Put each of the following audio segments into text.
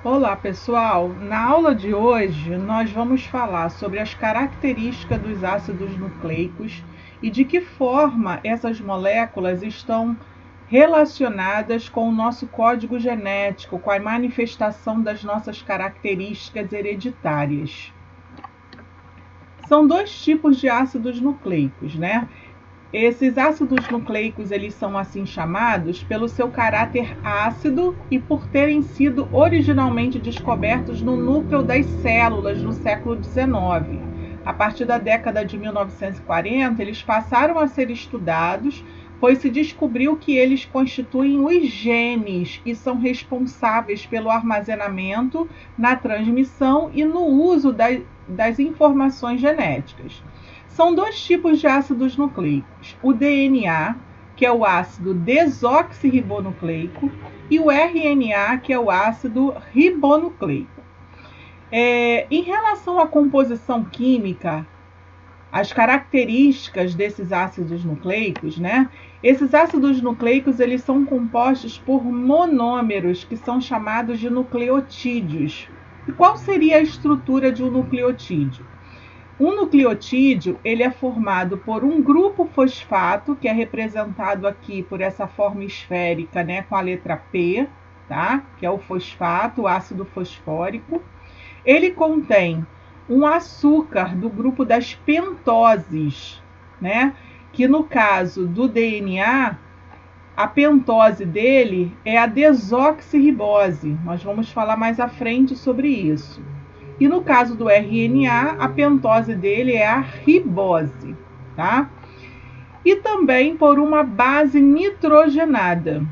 Olá pessoal, na aula de hoje nós vamos falar sobre as características dos ácidos nucleicos e de que forma essas moléculas estão relacionadas com o nosso código genético, com a manifestação das nossas características hereditárias. São dois tipos de ácidos nucleicos, né? Esses ácidos nucleicos, eles são assim chamados pelo seu caráter ácido e por terem sido originalmente descobertos no núcleo das células no século XIX. A partir da década de 1940, eles passaram a ser estudados, pois se descobriu que eles constituem os genes e são responsáveis pelo armazenamento, na transmissão e no uso das informações genéticas. São dois tipos de ácidos nucleicos: o DNA, que é o ácido desoxirribonucleico, e o RNA, que é o ácido ribonucleico. Em relação à composição química, as características desses ácidos nucleicos, né? Esses ácidos nucleicos, eles são compostos por monômeros, que são chamados de nucleotídeos. E qual seria a estrutura de um nucleotídeo? Um nucleotídeo, ele é formado por um grupo fosfato, que é representado aqui por essa forma esférica, né, com a letra P, tá? Que é o fosfato, o ácido fosfórico. Ele contém um açúcar do grupo das pentoses, né? Que no caso do DNA, a pentose dele é a desoxirribose. Nós vamos falar mais à frente sobre isso. E no caso do RNA, a pentose dele é a ribose, tá? E também por uma base nitrogenada.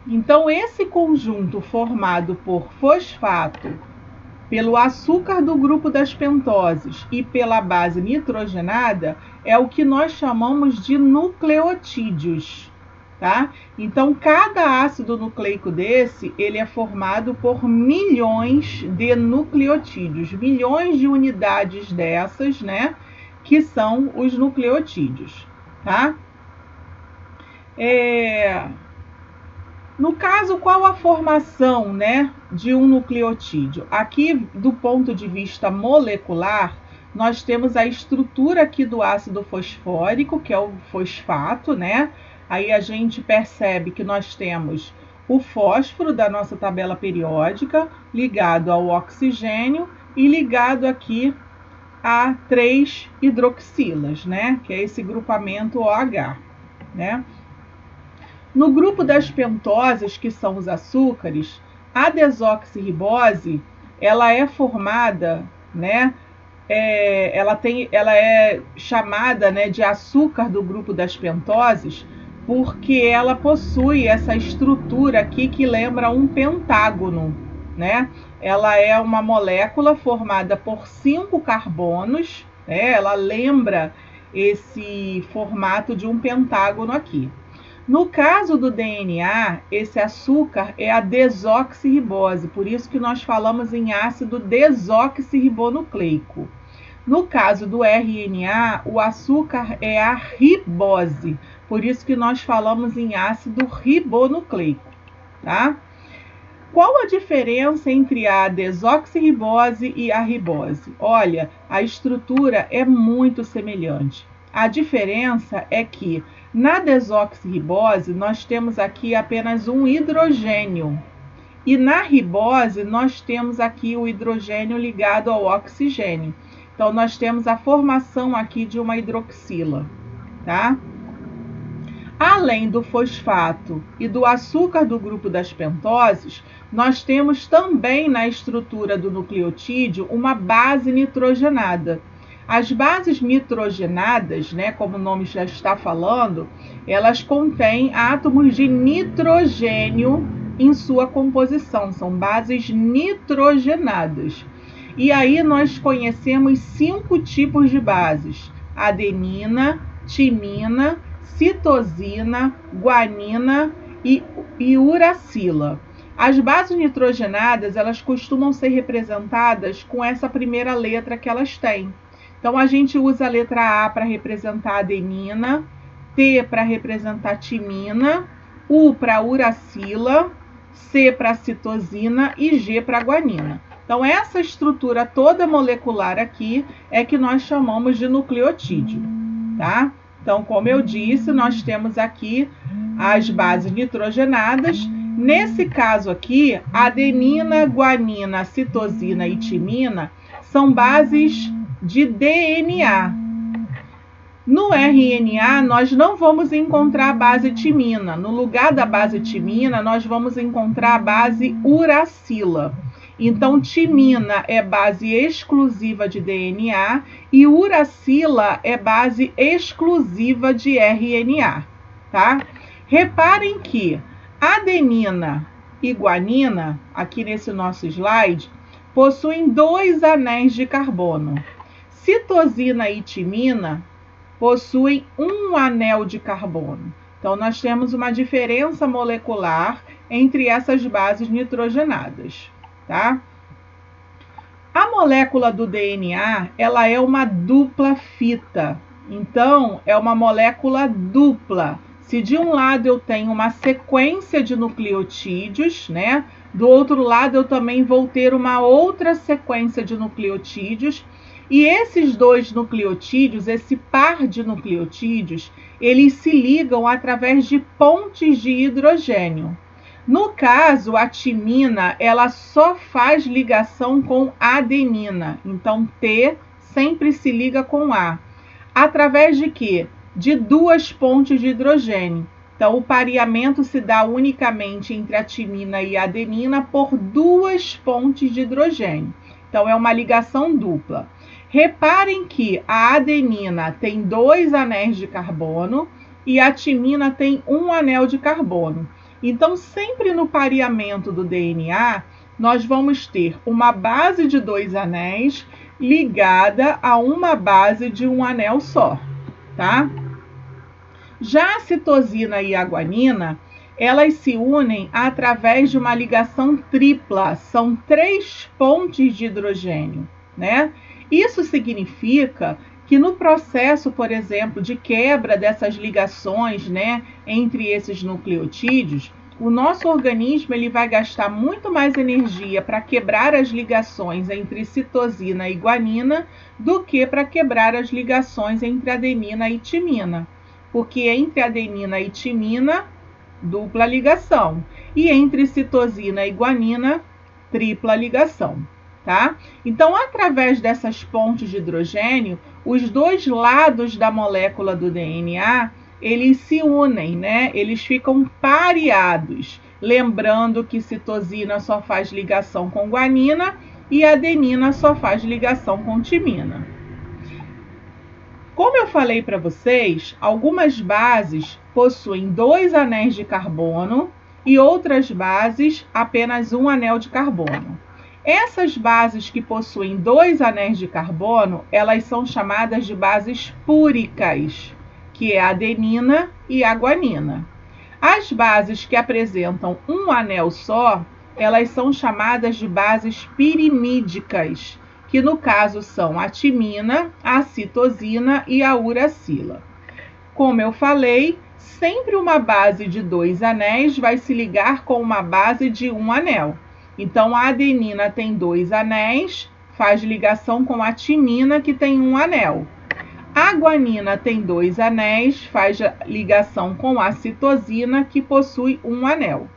Então, esse conjunto formado por fosfato, pelo açúcar do grupo das pentoses e pela base nitrogenada é o que nós chamamos de nucleotídeos. Tá? Então, cada ácido nucleico desse, ele é formado por milhões de nucleotídeos, milhões de unidades dessas, né, que são os nucleotídeos, tá? No caso, qual a formação, né, de um nucleotídeo? Aqui, do ponto de vista molecular, nós temos a estrutura aqui do ácido fosfórico, que é o fosfato, né? Aí a gente percebe que nós temos o fósforo da nossa tabela periódica ligado ao oxigênio e ligado aqui a 3 hidroxilas, né? Que é esse grupamento OH, né? No grupo das pentoses, que são os açúcares, a desoxirribose, ela é formada, né? Ela é chamada, né, de açúcar do grupo das pentoses, porque ela possui essa estrutura aqui que lembra um pentágono, né? Ela é uma molécula formada por 5 carbonos, né? Ela lembra esse formato de um pentágono aqui. No caso do DNA, esse açúcar é a desoxirribose, por isso que nós falamos em ácido desoxirribonucleico. No caso do RNA, o açúcar é a ribose, por isso que nós falamos em ácido ribonucleico, tá? Qual a diferença entre a desoxirribose e a ribose? Olha, a estrutura é muito semelhante. A diferença é que na desoxirribose nós temos aqui apenas um hidrogênio e na ribose nós temos aqui o hidrogênio ligado ao oxigênio. Então nós temos a formação aqui de uma hidroxila, tá? Além do fosfato e do açúcar do grupo das pentoses, nós temos também na estrutura do nucleotídeo uma base nitrogenada. As bases nitrogenadas, né, como o nome já está falando, elas contêm átomos de nitrogênio em sua composição, são bases nitrogenadas. E aí nós conhecemos 5 tipos de bases: adenina, timina, citosina, guanina e uracila. As bases nitrogenadas, elas costumam ser representadas com essa primeira letra que elas têm. Então a gente usa a letra A para representar adenina, T para representar timina, U para uracila, C para citosina e G para guanina. Então, essa estrutura toda molecular aqui é que nós chamamos de nucleotídeo, tá? Então, como eu disse, nós temos aqui as bases nitrogenadas. Nesse caso aqui, adenina, guanina, citosina e timina são bases de DNA. No RNA, nós não vamos encontrar a base timina. No lugar da base timina, nós vamos encontrar a base uracila. Então, timina é base exclusiva de DNA e uracila é base exclusiva de RNA, tá? Reparem que adenina e guanina, aqui nesse nosso slide, possuem 2 anéis de carbono. Citosina e timina possuem 1 anel de carbono. Então, nós temos uma diferença molecular entre essas bases nitrogenadas, tá? A molécula do DNA, ela é uma dupla fita. Então, é uma molécula dupla. Se de um lado eu tenho uma sequência de nucleotídeos, né? Do outro lado eu também vou ter uma outra sequência de nucleotídeos. E esses 2 nucleotídeos, esse par de nucleotídeos, eles se ligam através de pontes de hidrogênio. No caso, a timina, ela só faz ligação com adenina. Então, T sempre se liga com A. Através de quê? De 2 pontes de hidrogênio. Então, o pareamento se dá unicamente entre a timina e a adenina por 2 pontes de hidrogênio. Então, é uma ligação dupla. Reparem que a adenina tem 2 anéis de carbono e a timina tem 1 anel de carbono. Então, sempre no pareamento do DNA, nós vamos ter uma base de 2 anéis ligada a uma base de 1 anel só, tá? Já a citosina e a guanina, elas se unem através de uma ligação tripla. São 3 pontes de hidrogênio, né? Isso significa que no processo, por exemplo, de quebra dessas ligações, né, entre esses nucleotídeos, o nosso organismo ele vai gastar muito mais energia para quebrar as ligações entre citosina e guanina do que para quebrar as ligações entre adenina e timina. Porque entre adenina e timina, dupla ligação. E entre citosina e guanina, tripla ligação. Tá? Então, através dessas pontes de hidrogênio, os 2 lados da molécula do DNA, eles se unem, né? Eles ficam pareados. Lembrando que citosina só faz ligação com guanina e adenina só faz ligação com timina. Como eu falei para vocês, algumas bases possuem 2 anéis de carbono e outras bases apenas 1 anel de carbono. Essas bases que possuem 2 anéis de carbono, elas são chamadas de bases púricas, que é a adenina e a guanina. As bases que apresentam 1 anel só, elas são chamadas de bases pirimídicas, que no caso são a timina, a citosina e a uracila. Como eu falei, sempre uma base de 2 anéis vai se ligar com uma base de 1 anel. Então, a adenina tem 2 anéis, faz ligação com a timina, que tem 1 anel. A guanina tem 2 anéis, faz ligação com a citosina, que possui 1 anel.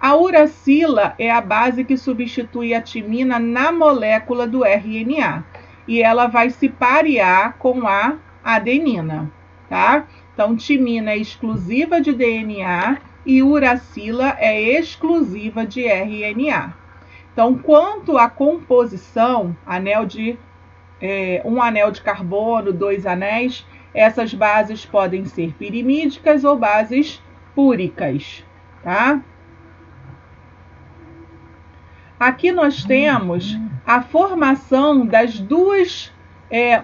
A uracila é a base que substitui a timina na molécula do RNA. E ela vai se parear com a adenina, tá? Então, timina é exclusiva de DNA e uracila é exclusiva de RNA. Então, quanto à composição, um anel de carbono, 2 anéis, essas bases podem ser pirimídicas ou bases púricas, tá? Aqui nós temos a formação das 2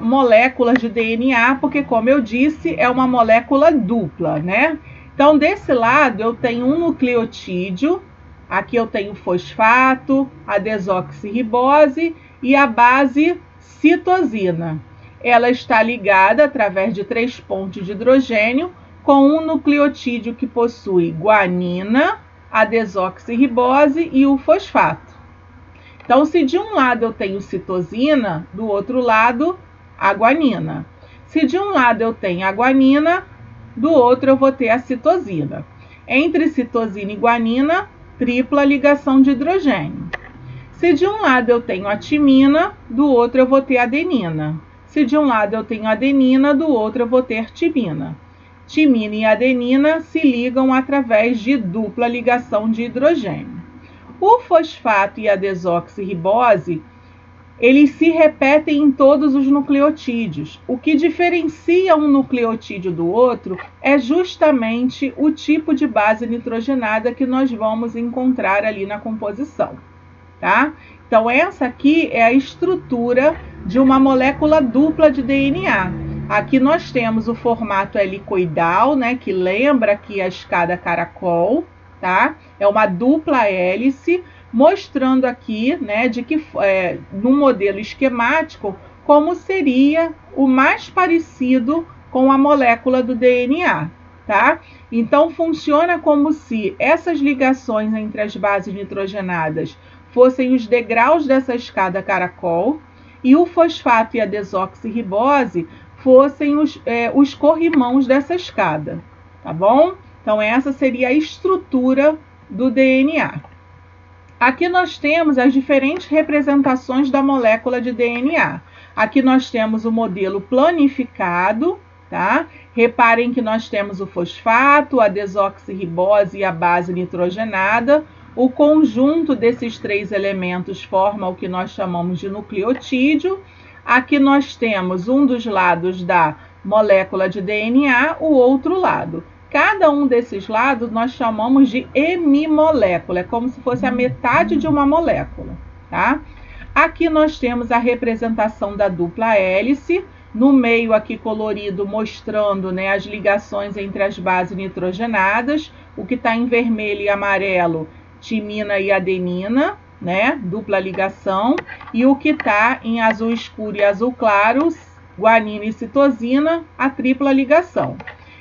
moléculas de DNA, porque, como eu disse, é uma molécula dupla, né? Então, desse lado, eu tenho um nucleotídeo, aqui eu tenho fosfato, a desoxirribose e a base citosina. Ela está ligada através de 3 pontes de hidrogênio com um nucleotídeo que possui guanina, a desoxirribose e o fosfato. Então, se de um lado eu tenho citosina, do outro lado a guanina. Se de um lado eu tenho a guanina, do outro eu vou ter a citosina. Entre citosina e guanina, tripla ligação de hidrogênio. Se de um lado eu tenho a timina, do outro eu vou ter a adenina. Se de um lado eu tenho adenina, do outro eu vou ter timina. Timina e adenina se ligam através de dupla ligação de hidrogênio. O fosfato e a desoxirribose, eles se repetem em todos os nucleotídeos. O que diferencia um nucleotídeo do outro é justamente o tipo de base nitrogenada que nós vamos encontrar ali na composição, tá? Então, essa aqui é a estrutura de uma molécula dupla de DNA. Aqui nós temos o formato helicoidal, né, que lembra aqui a escada caracol, tá? É uma dupla hélice, mostrando aqui, né, no modelo esquemático, como seria o mais parecido com a molécula do DNA, tá? Então, funciona como se essas ligações entre as bases nitrogenadas fossem os degraus dessa escada caracol e o fosfato e a desoxirribose fossem os corrimãos dessa escada, tá bom? Então, essa seria a estrutura do DNA. Aqui nós temos as diferentes representações da molécula de DNA. Aqui nós temos o modelo planificado, tá? Reparem que nós temos o fosfato, a desoxirribose e a base nitrogenada. O conjunto desses três elementos forma o que nós chamamos de nucleotídeo. Aqui nós temos um dos lados da molécula de DNA, o outro lado. Cada um desses lados nós chamamos de hemimolécula, é como se fosse a metade de uma molécula, tá? Aqui nós temos a representação da dupla hélice, no meio aqui colorido mostrando, né, as ligações entre as bases nitrogenadas, o que está em vermelho e amarelo, timina e adenina, né, dupla ligação, e o que está em azul escuro e azul claro, guanina e citosina, a tripla ligação.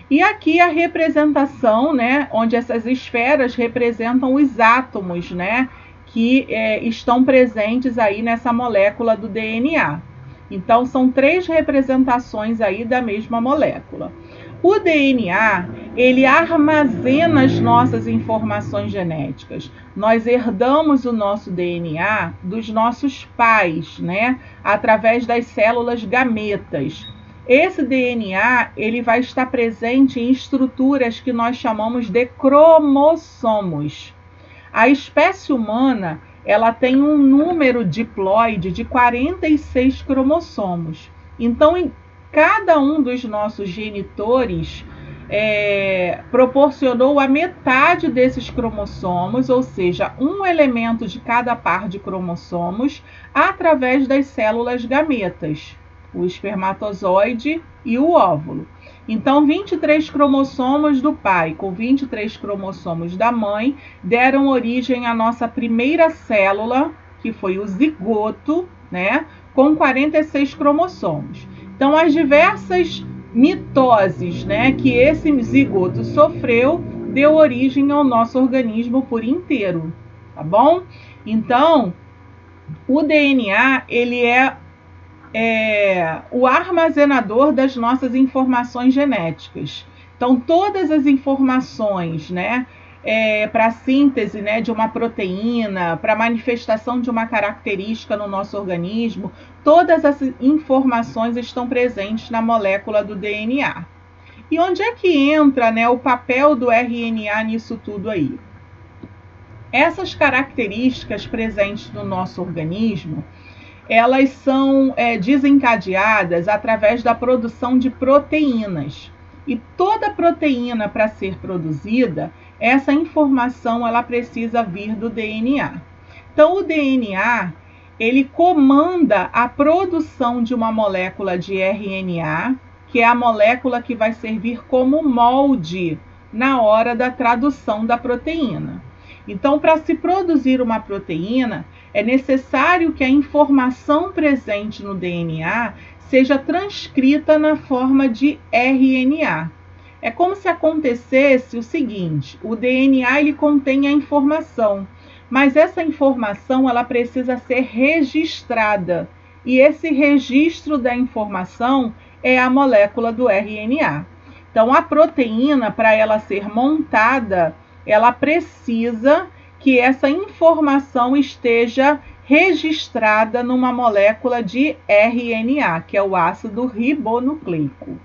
E aqui a representação, né, onde essas esferas representam os átomos, né, que estão presentes aí nessa molécula do DNA. Então, são três representações aí da mesma molécula. O DNA, ele armazena as nossas informações genéticas. Nós herdamos o nosso DNA dos nossos pais, né, através das células gametas. Esse DNA, ele vai estar presente em estruturas que nós chamamos de cromossomos. A espécie humana, ela tem um número diploide de 46 cromossomos. Então, em cada um dos nossos genitores proporcionou a metade desses cromossomos, ou seja, um elemento de cada par de cromossomos, através das células gametas, o espermatozoide e o óvulo. Então, 23 cromossomos do pai com 23 cromossomos da mãe deram origem à nossa primeira célula, que foi o zigoto, né, com 46 cromossomos. Então, as diversas mitoses, né, que esse zigoto sofreu, deu origem ao nosso organismo por inteiro, tá bom? Então, o DNA, ele é o armazenador das nossas informações genéticas. Então, todas as informações, né, para a síntese, né, de uma proteína, para a manifestação de uma característica no nosso organismo, todas as informações estão presentes na molécula do DNA. E onde é que entra, né, o papel do RNA nisso tudo aí? Essas características presentes no nosso organismo, elas são desencadeadas através da produção de proteínas. E toda proteína, para ser produzida, essa informação ela precisa vir do DNA. Então, o DNA, ele comanda a produção de uma molécula de RNA, que é a molécula que vai servir como molde na hora da tradução da proteína. Então, para se produzir uma proteína, é necessário que a informação presente no DNA seja transcrita na forma de RNA. É como se acontecesse o seguinte: o DNA ele contém a informação, mas essa informação ela precisa ser registrada, e esse registro da informação é a molécula do RNA. Então, a proteína, para ela ser montada, ela precisa que essa informação esteja registrada numa molécula de RNA, que é o ácido ribonucleico.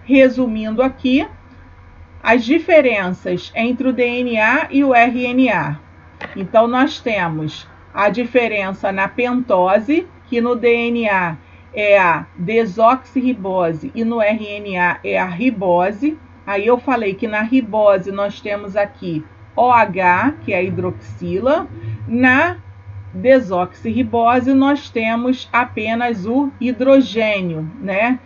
Resumindo aqui, as diferenças entre o DNA e o RNA. Então, nós temos a diferença na pentose, que no DNA é a desoxirribose e no RNA é a ribose. Aí eu falei que na ribose nós temos aqui OH, que é a hidroxila. Na desoxirribose nós temos apenas o hidrogênio, né?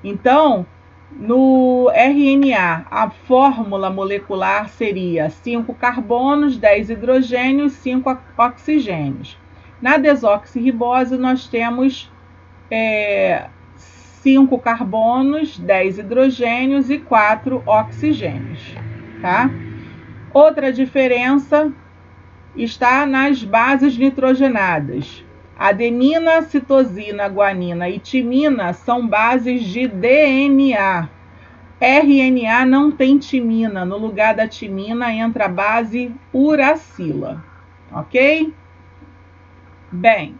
Então, no RNA, a fórmula molecular seria 5 carbonos, 10 hidrogênios, 5 oxigênios. Na desoxirribose, nós temos 5 carbonos, 10 hidrogênios e 4 oxigênios. Tá? Outra diferença está nas bases nitrogenadas. Adenina, citosina, guanina e timina são bases de DNA. RNA não tem timina. No lugar da timina entra a base uracila. Ok? Bem,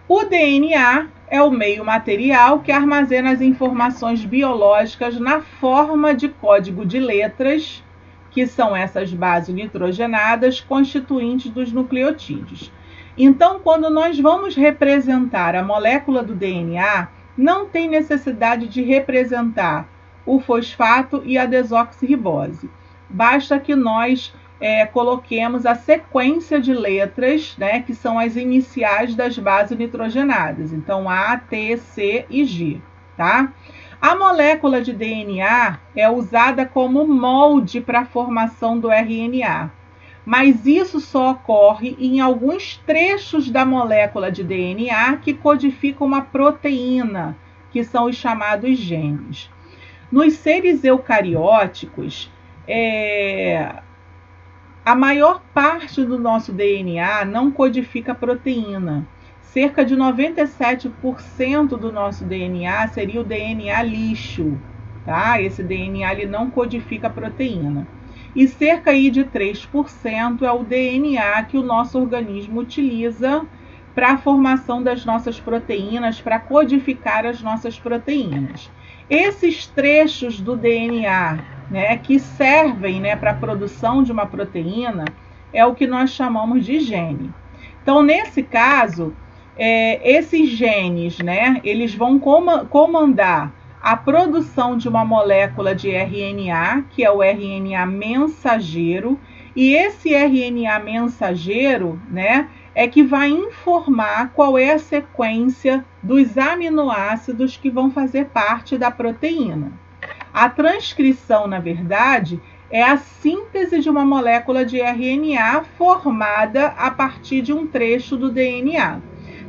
o DNA é o meio material que armazena as informações biológicas na forma de código de letras, que são essas bases nitrogenadas constituintes dos nucleotídeos. Então, quando nós vamos representar a molécula do DNA, não tem necessidade de representar o fosfato e a desoxirribose. Basta que nós coloquemos a sequência de letras, né, que são as iniciais das bases nitrogenadas. Então, A, T, C e G. Tá? A molécula de DNA é usada como molde para a formação do RNA. Mas isso só ocorre em alguns trechos da molécula de DNA que codificam uma proteína, que são os chamados genes. Nos seres eucarióticos, a maior parte do nosso DNA não codifica proteína. Cerca de 97% do nosso DNA seria o DNA lixo. Tá? Esse DNA ele não codifica proteína. E cerca aí de 3% é o DNA que o nosso organismo utiliza para a formação das nossas proteínas, para codificar as nossas proteínas. Esses trechos do DNA, né, que servem, né, para a produção de uma proteína, é o que nós chamamos de gene. Então, nesse caso, esses genes, né, eles vão comandar a produção de uma molécula de RNA, que é o RNA mensageiro, e esse RNA mensageiro, né, é que vai informar qual é a sequência dos aminoácidos que vão fazer parte da proteína. A transcrição, na verdade, é a síntese de uma molécula de RNA formada a partir de um trecho do DNA.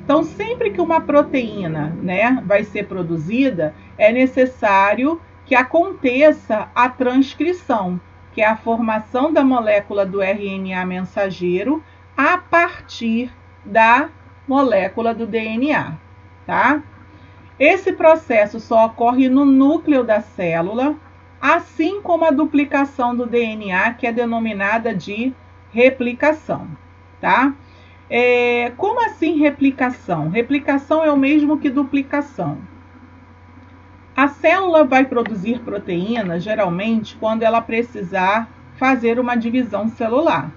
Então, sempre que uma proteína, né, vai ser produzida, é necessário que aconteça a transcrição, que é a formação da molécula do RNA mensageiro a partir da molécula do DNA, tá? Esse processo só ocorre no núcleo da célula, assim como a duplicação do DNA, que é denominada de replicação, tá? Como assim replicação? Replicação é o mesmo que duplicação. A célula vai produzir proteína, geralmente, quando ela precisar fazer uma divisão celular.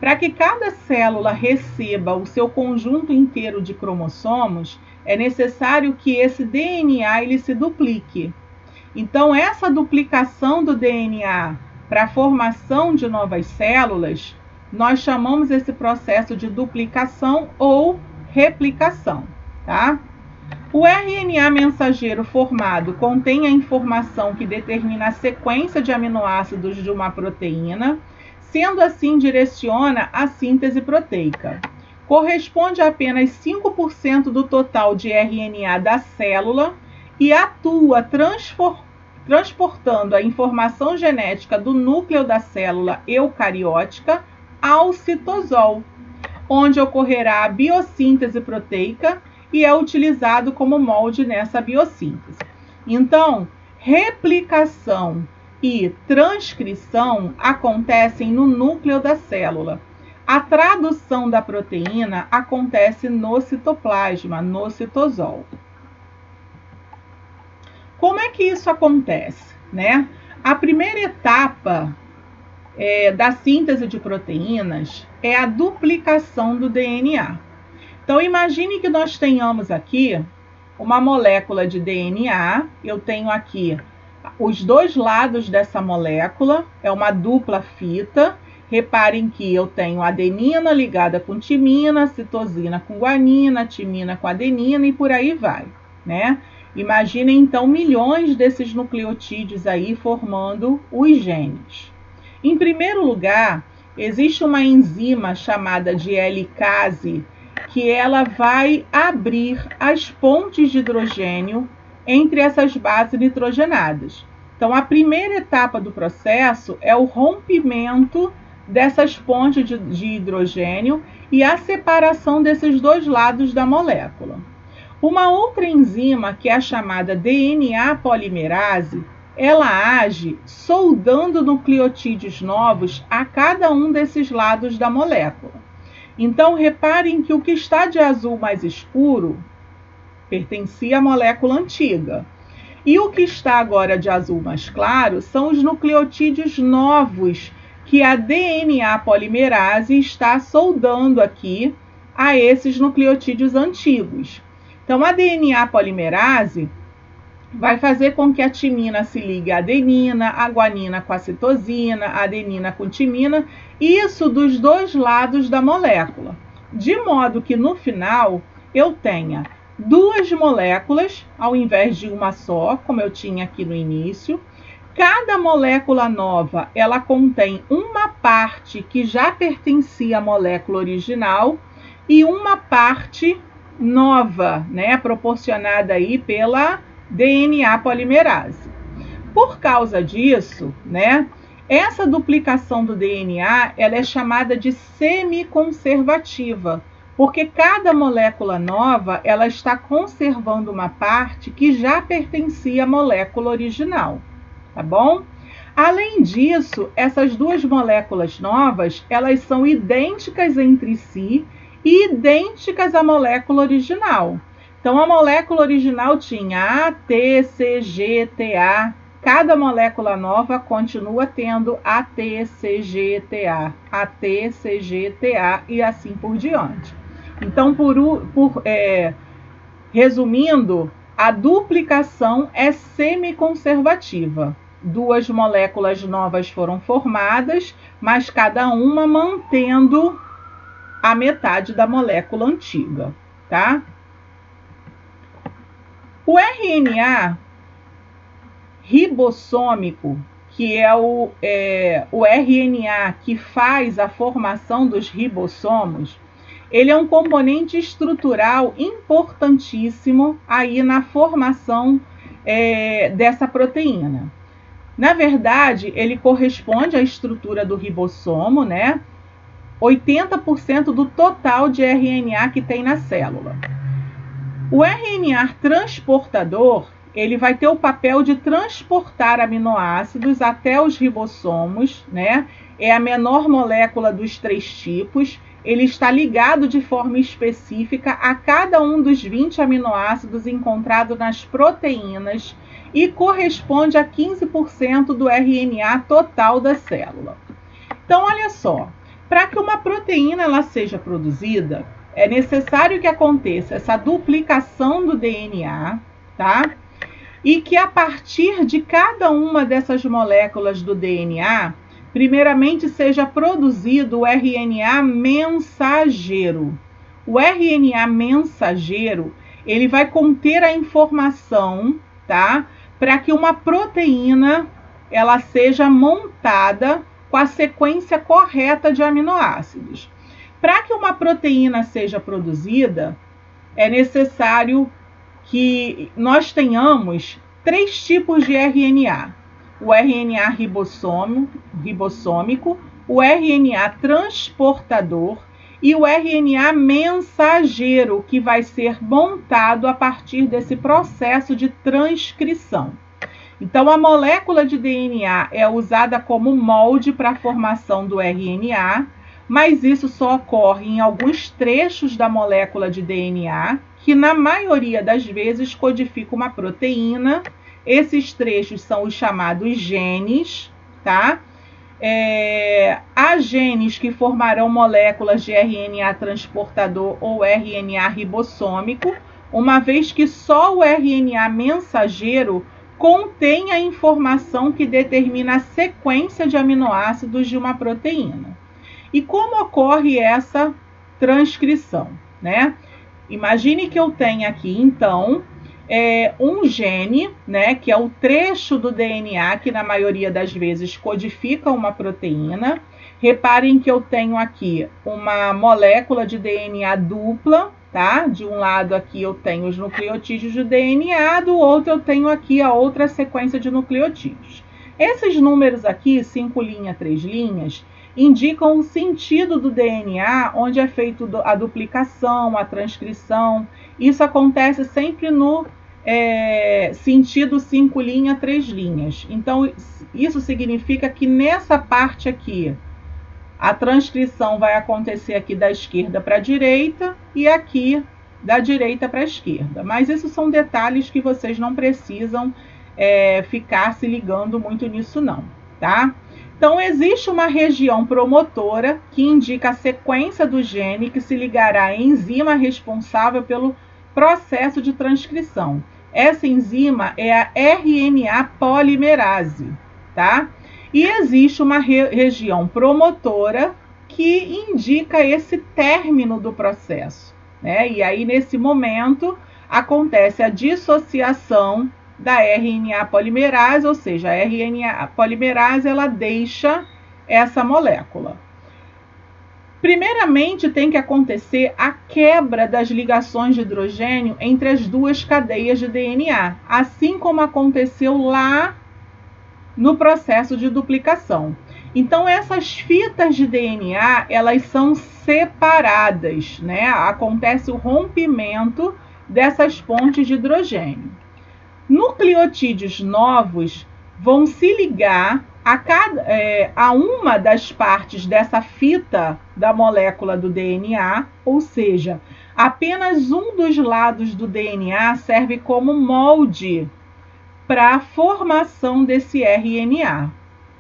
Para que cada célula receba o seu conjunto inteiro de cromossomos, é necessário que esse DNA ele se duplique. Então, essa duplicação do DNA para a formação de novas células, nós chamamos esse processo de duplicação ou replicação, tá? O RNA mensageiro formado contém a informação que determina a sequência de aminoácidos de uma proteína, sendo assim direciona a síntese proteica. Corresponde a apenas 5% do total de RNA da célula e atua transportando a informação genética do núcleo da célula eucariótica ao citosol, onde ocorrerá a biossíntese proteica e é utilizado como molde nessa biossíntese. Então, replicação e transcrição acontecem no núcleo da célula. A tradução da proteína acontece no citoplasma, no citosol. Como é que isso acontece, né? A primeira etapa da síntese de proteínas é a duplicação do DNA. Então, imagine que nós tenhamos aqui uma molécula de DNA. Eu tenho aqui os dois lados dessa molécula, é uma dupla fita. Reparem que eu tenho adenina ligada com timina, citosina com guanina, timina com adenina e por aí vai, né? Imaginem então milhões desses nucleotídeos aí formando os genes. Em primeiro lugar, existe uma enzima chamada de helicase que ela vai abrir as pontes de hidrogênio entre essas bases nitrogenadas. Então, a primeira etapa do processo é o rompimento dessas pontes de hidrogênio e a separação desses dois lados da molécula. Uma outra enzima, que é a chamada DNA polimerase, ela age soldando nucleotídeos novos a cada um desses lados da molécula. Então, reparem que o que está de azul mais escuro pertencia à molécula antiga. E o que está agora de azul mais claro são os nucleotídeos novos que a DNA polimerase está soldando aqui a esses nucleotídeos antigos. Então, a DNA polimerase vai fazer com que a timina se ligue à adenina, a guanina com a citosina, a adenina com timina, isso dos dois lados da molécula. De modo que no final eu tenha duas moléculas ao invés de uma só, como eu tinha aqui no início. Cada molécula nova, ela contém uma parte que já pertencia à molécula original e uma parte nova, né, proporcionada aí pela DNA polimerase. Por causa disso, né, essa duplicação do DNA, ela é chamada de semiconservativa, porque cada molécula nova, ela está conservando uma parte que já pertencia à molécula original, tá bom? Além disso, essas duas moléculas novas, elas são idênticas entre si e idênticas à molécula original. Então, a molécula original tinha A, T, C, G, TA. Cada molécula nova continua tendo AT, CG, TA, AT, CG, TA e assim por diante. Então, resumindo, a duplicação é semiconservativa. Duas moléculas novas foram formadas, mas cada uma mantendo a metade da molécula antiga, tá? O RNA ribossômico, que é o RNA que faz a formação dos ribossomos, ele é um componente estrutural importantíssimo aí na formação dessa proteína. Na verdade, ele corresponde à estrutura do ribossomo, né? 80% do total de RNA que tem na célula. O RNA transportador, ele vai ter o papel de transportar aminoácidos até os ribossomos, né? É a menor molécula dos três tipos. Ele está ligado de forma específica a cada um dos 20 aminoácidos encontrados nas proteínas e corresponde a 15% do RNA total da célula. Então, olha só. Para que uma proteína ela seja produzida, é necessário que aconteça essa duplicação do DNA, tá? E que a partir de cada uma dessas moléculas do DNA, primeiramente seja produzido o RNA mensageiro. O RNA mensageiro, ele vai conter a informação, tá? Para que uma proteína ela seja montada com a sequência correta de aminoácidos. Para que uma proteína seja produzida, é necessário que nós tenhamos 3 tipos de RNA: o RNA ribossômico, o RNA transportador e o RNA mensageiro, que vai ser montado a partir desse processo de transcrição. Então, a molécula de DNA é usada como molde para a formação do RNA, mas isso só ocorre em alguns trechos da molécula de DNA, que na maioria das vezes codifica uma proteína. Esses trechos são os chamados genes, tá? Há genes que formarão moléculas de RNA transportador ou RNA ribossômico, uma vez que só o RNA mensageiro contém a informação que determina a sequência de aminoácidos de uma proteína. E como ocorre essa transcrição, né? Imagine que eu tenha aqui, então, um gene, né, que é o trecho do DNA que na maioria das vezes codifica uma proteína. Reparem que eu tenho aqui uma molécula de DNA dupla, tá? De um lado aqui eu tenho os nucleotídeos de DNA, do outro eu tenho aqui a outra sequência de nucleotídeos. Esses números aqui, 5 linhas, 3 linhas, indicam o sentido do DNA, onde é feita a duplicação, a transcrição. Isso acontece sempre no sentido 5 linhas, 3 linhas. Então, isso significa que nessa parte aqui, a transcrição vai acontecer aqui da esquerda para a direita e aqui da direita para a esquerda. Mas isso são detalhes que vocês não precisam ficar se ligando muito nisso não, tá? Então, existe uma região promotora que indica a sequência do gene que se ligará à enzima responsável pelo processo de transcrição. Essa enzima é a RNA polimerase, tá? E existe uma região promotora que indica esse término do processo, né? E aí, nesse momento, acontece a dissociação da RNA polimerase, ou seja, a RNA polimerase ela deixa essa molécula. Primeiramente, tem que acontecer a quebra das ligações de hidrogênio entre as duas cadeias de DNA, assim como aconteceu lá no processo de duplicação. Então, essas fitas de DNA, elas são separadas, né? Acontece o rompimento dessas pontes de hidrogênio. Nucleotídeos novos vão se ligar a uma das partes dessa fita da molécula do DNA, ou seja, apenas um dos lados do DNA serve como molde para a formação desse RNA,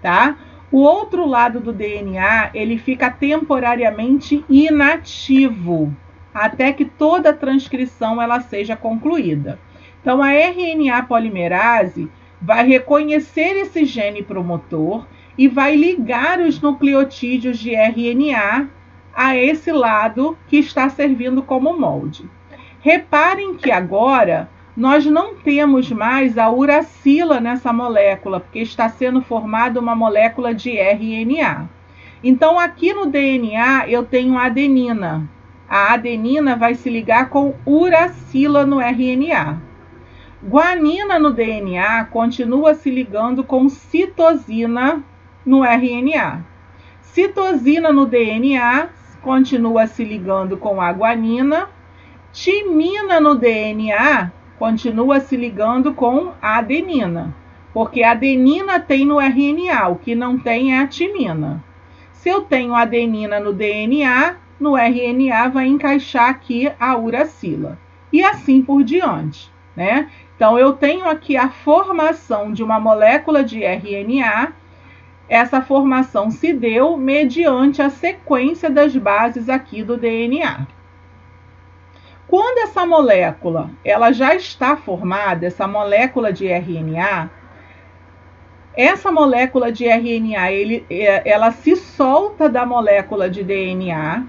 tá? O outro lado do DNA, ele fica temporariamente inativo, até que toda a transcrição ela seja concluída. Então, a RNA polimerase vai reconhecer esse gene promotor e vai ligar os nucleotídeos de RNA a esse lado que está servindo como molde. Reparem que agora nós não temos mais a uracila nessa molécula, porque está sendo formada uma molécula de RNA. Então, aqui no DNA eu tenho adenina. A adenina vai se ligar com uracila no RNA. Guanina no DNA continua se ligando com citosina no RNA. Citosina no DNA continua se ligando com a guanina. Timina no DNA continua se ligando com a adenina, porque a adenina tem no RNA, o que não tem é a timina. Se eu tenho adenina no DNA, no RNA vai encaixar aqui a uracila. E assim por diante, né? Então, eu tenho aqui a formação de uma molécula de RNA. Essa formação se deu mediante a sequência das bases aqui do DNA. Quando essa molécula ela já está formada, essa molécula de RNA, essa molécula de RNA ela se solta da molécula de DNA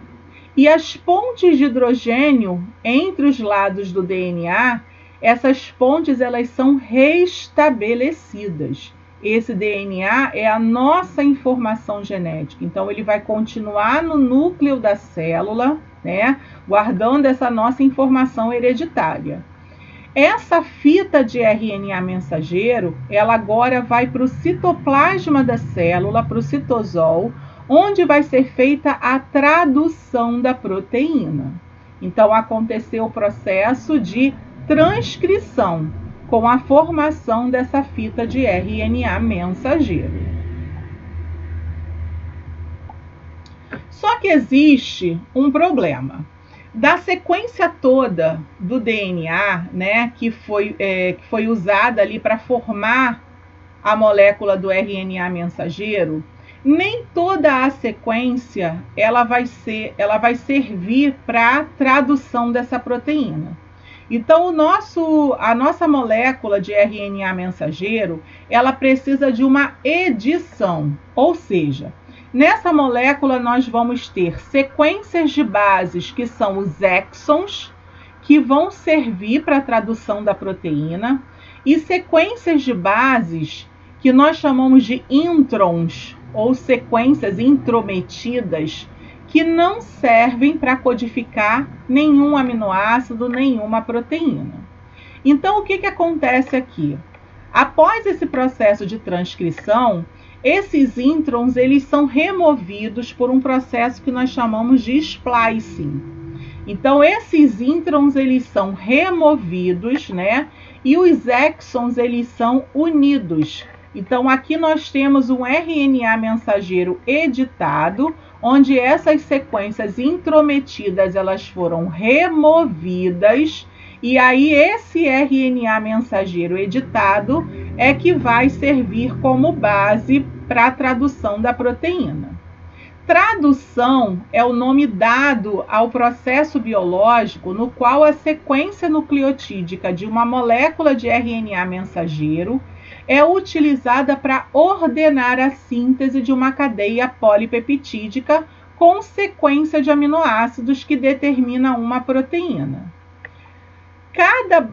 e as pontes de hidrogênio entre os lados do DNA, essas pontes elas são restabelecidas. Esse DNA é a nossa informação genética, então ele vai continuar no núcleo da célula, né, guardando essa nossa informação hereditária. Essa fita de RNA mensageiro, ela agora vai para o citoplasma da célula, para o citosol, onde vai ser feita a tradução da proteína. Então, aconteceu o processo de transcrição, com a formação dessa fita de RNA mensageiro. Só que existe um problema. Da sequência toda do DNA, né, que foi usada ali para formar a molécula do RNA mensageiro, nem toda a sequência ela vai servir para a tradução dessa proteína. Então, a nossa molécula de RNA mensageiro, ela precisa de uma edição, ou seja, nessa molécula nós vamos ter sequências de bases que são os exons, que vão servir para a tradução da proteína, e sequências de bases que nós chamamos de introns, ou sequências intrometidas, que não servem para codificar nenhum aminoácido, nenhuma proteína. Então, o que acontece aqui? Após esse processo de transcrição, esses introns eles são removidos por um processo que nós chamamos de splicing. Então, esses introns eles são removidos, né? E os exons eles são unidos. Então, aqui nós temos um RNA mensageiro editado, onde essas sequências intrometidas elas foram removidas, e aí esse RNA mensageiro editado é que vai servir como base para a tradução da proteína. Tradução é o nome dado ao processo biológico no qual a sequência nucleotídica de uma molécula de RNA mensageiro é utilizada para ordenar a síntese de uma cadeia polipeptídica com sequência de aminoácidos que determina uma proteína. Cada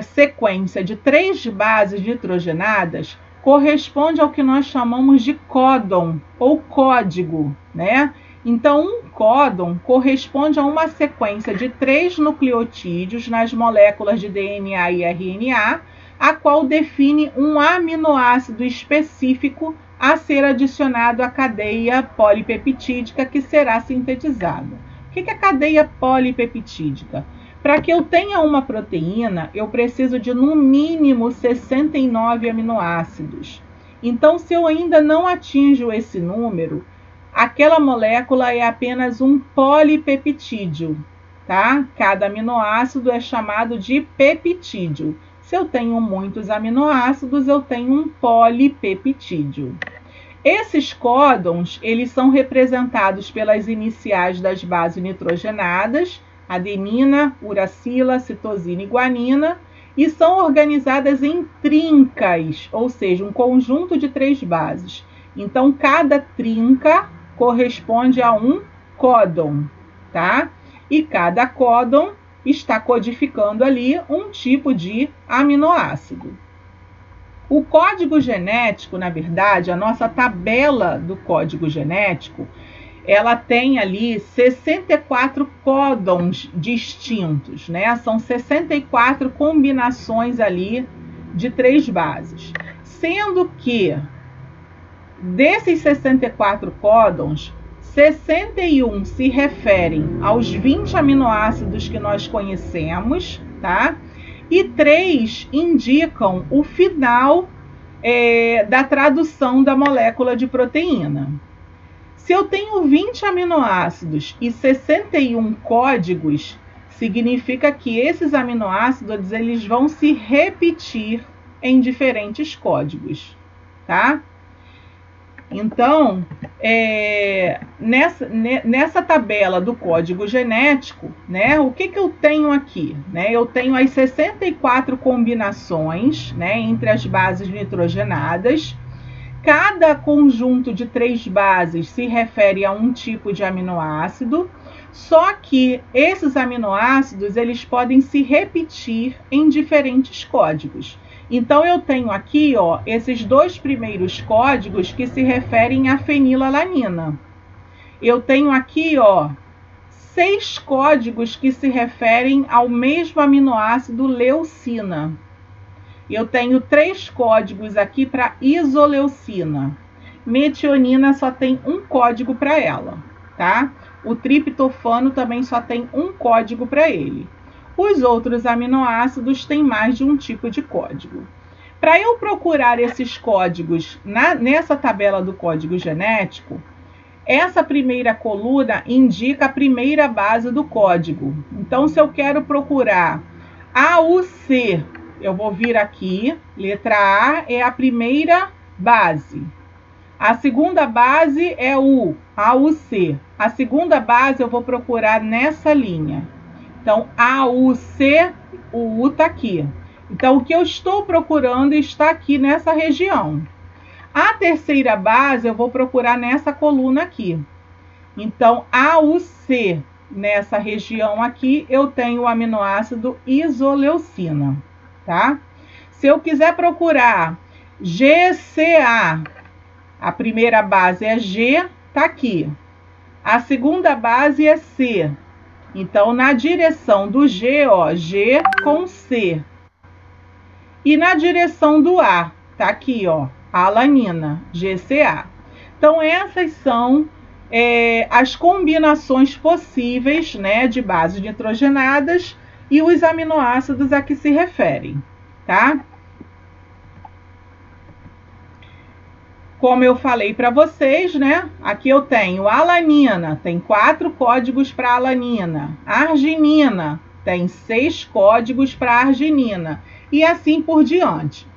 sequência de 3 bases nitrogenadas corresponde ao que nós chamamos de códon ou código, né? Então, um códon corresponde a uma sequência de 3 nucleotídeos nas moléculas de DNA e RNA, a qual define um aminoácido específico a ser adicionado à cadeia polipeptídica que será sintetizada. O que é a cadeia polipeptídica? Para que eu tenha uma proteína, eu preciso de no mínimo 69 aminoácidos. Então, se eu ainda não atinjo esse número, aquela molécula é apenas um polipeptídeo, tá? Cada aminoácido é chamado de peptídeo. Se eu tenho muitos aminoácidos, eu tenho um polipeptídeo. Esses códons, eles são representados pelas iniciais das bases nitrogenadas, adenina, uracila, citosina e guanina, e são organizadas em trincas, ou seja, um conjunto de 3 bases. Então, cada trinca corresponde a um códon, tá? E cada códon está codificando ali um tipo de aminoácido. O código genético, na verdade, a nossa tabela do código genético, ela tem ali 64 códons distintos, né? São 64 combinações ali de 3 bases. Sendo que desses 64 códons, 61 se referem aos 20 aminoácidos que nós conhecemos, tá? E 3 indicam o final da tradução da molécula de proteína. Se eu tenho 20 aminoácidos e 61 códigos, significa que esses aminoácidos eles vão se repetir em diferentes códigos, tá? Então, nessa tabela do código genético, né, o que eu tenho aqui? Né? Eu tenho as 64 combinações, né, entre as bases nitrogenadas. Cada conjunto de 3 bases se refere a um tipo de aminoácido, só que esses aminoácidos eles podem se repetir em diferentes códigos. Então, eu tenho aqui esses 2 primeiros códigos que se referem à fenilalanina. Eu tenho aqui 6 códigos que se referem ao mesmo aminoácido leucina. Eu tenho 3 códigos aqui para isoleucina. Metionina só tem um código para ela, tá? O triptofano também só tem um código para ele. Os outros aminoácidos têm mais de um tipo de código. Para eu procurar esses códigos nessa tabela do código genético, essa primeira coluna indica a primeira base do código. Então, se eu quero procurar AUC, eu vou vir aqui, letra A é a primeira base. A segunda base é o AUC. A segunda base eu vou procurar nessa linha. Então, AUC, o U está aqui. Então, o que eu estou procurando está aqui nessa região. A terceira base eu vou procurar nessa coluna aqui. Então, AUC, nessa região aqui, eu tenho o aminoácido isoleucina, tá? Se eu quiser procurar GCA, a primeira base é G, tá aqui. A segunda base é C. Então, na direção do G, ó, G com C. E na direção do A, tá aqui, ó, alanina, GCA. Então, essas são as combinações possíveis, né, de bases nitrogenadas e os aminoácidos a que se referem, tá? Como eu falei para vocês, né? Aqui eu tenho alanina, tem 4 códigos para alanina. Arginina, tem 6 códigos para arginina. E assim por diante.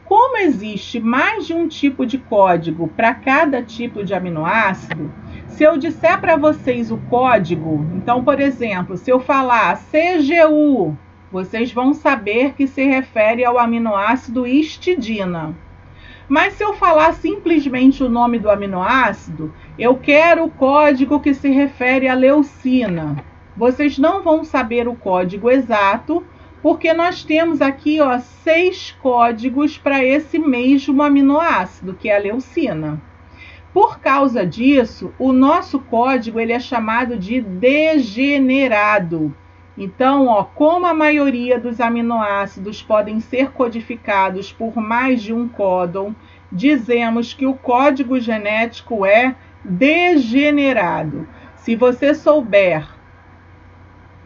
Como existe mais de um tipo de código para cada tipo de aminoácido, se eu disser para vocês o código, então, por exemplo, se eu falar CGU, vocês vão saber que se refere ao aminoácido histidina. Mas se eu falar simplesmente o nome do aminoácido, eu quero o código que se refere à leucina. Vocês não vão saber o código exato, porque nós temos aqui, ó, 6 códigos para esse mesmo aminoácido, que é a leucina. Por causa disso, o nosso código ele é chamado de degenerado. Então, ó, como a maioria dos aminoácidos podem ser codificados por mais de um códon, dizemos que o código genético é degenerado. Se você souber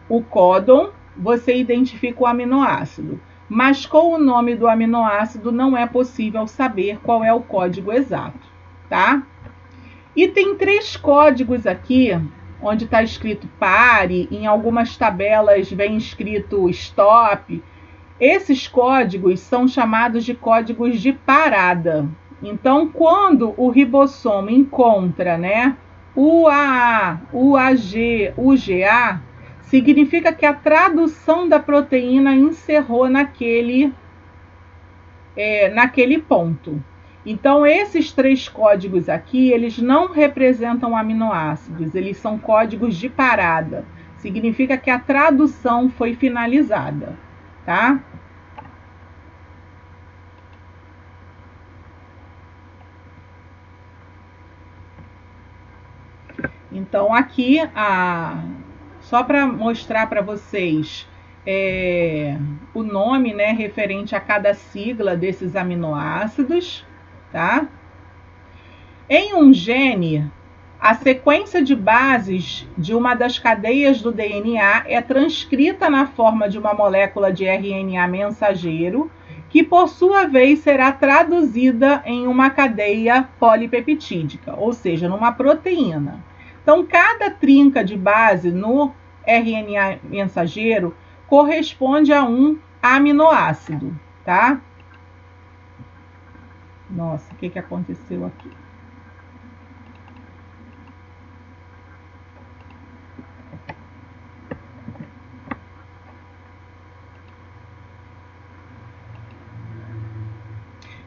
o códon, você identifica o aminoácido. Mas com o nome do aminoácido não é possível saber qual é o código exato, tá? E tem 3 códigos aqui, onde está escrito pare, em algumas tabelas vem escrito stop. Esses códigos são chamados de códigos de parada. Então, quando o ribossomo encontra, né, UAA, UAG, UGA, significa que a tradução da proteína encerrou naquele ponto. Então, esses 3 códigos aqui, eles não representam aminoácidos, eles são códigos de parada. Significa que a tradução foi finalizada, tá? Então, aqui, só para mostrar para vocês o nome, né, referente a cada sigla desses aminoácidos, tá? Em um gene, a sequência de bases de uma das cadeias do DNA é transcrita na forma de uma molécula de RNA mensageiro, que por sua vez será traduzida em uma cadeia polipeptídica, ou seja, numa proteína. Então, cada trinca de base no RNA mensageiro corresponde a um aminoácido, tá? Nossa, o que aconteceu aqui?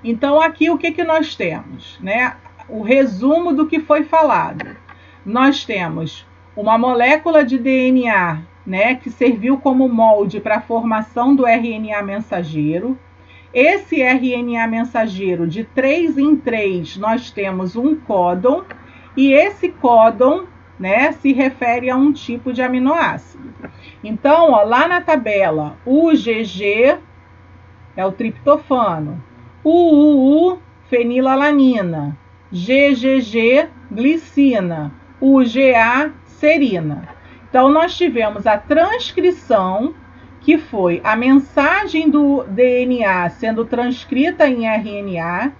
Então, aqui o que nós temos, né? O resumo do que foi falado. Nós temos uma molécula de DNA, né, que serviu como molde para a formação do RNA mensageiro. Esse RNA mensageiro, de 3 em 3, nós temos um códon, e esse códon né, se refere a um tipo de aminoácido. Então, ó, lá na tabela, UGG é o triptofano, UUU, fenilalanina, GGG, glicina, UGA, serina. Então, nós tivemos a transcrição, que foi a mensagem do DNA sendo transcrita em RNA,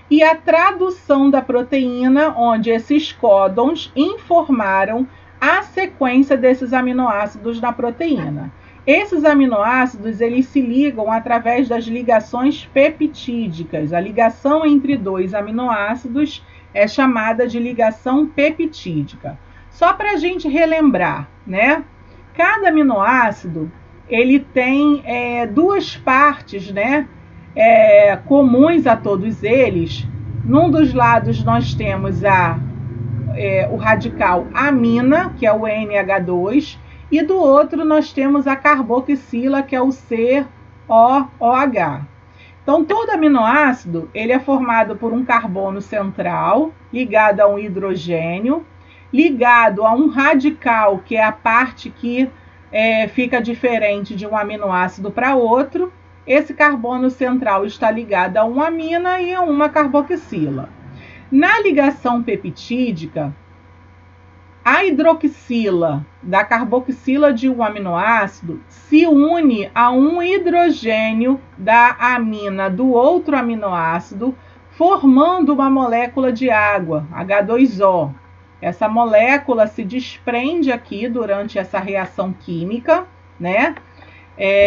e a tradução da proteína, onde esses códons informaram a sequência desses aminoácidos na proteína. Esses aminoácidos, eles se ligam através das ligações peptídicas. A ligação entre dois aminoácidos é chamada de ligação peptídica. Só para a gente relembrar, né? Cada aminoácido, ele tem duas partes, né? Comuns a todos eles. Num dos lados nós temos o radical amina, que é o NH2, e do outro nós temos a carboxila, que é o COOH. Então, todo aminoácido ele é formado por um carbono central, ligado a um hidrogênio, ligado a um radical, que é a parte que fica diferente de um aminoácido para outro. Esse carbono central está ligado a uma amina e a uma carboxila. Na ligação peptídica, a hidroxila da carboxila de um aminoácido se une a um hidrogênio da amina do outro aminoácido, formando uma molécula de água, H2O. Essa molécula se desprende aqui durante essa reação química, né?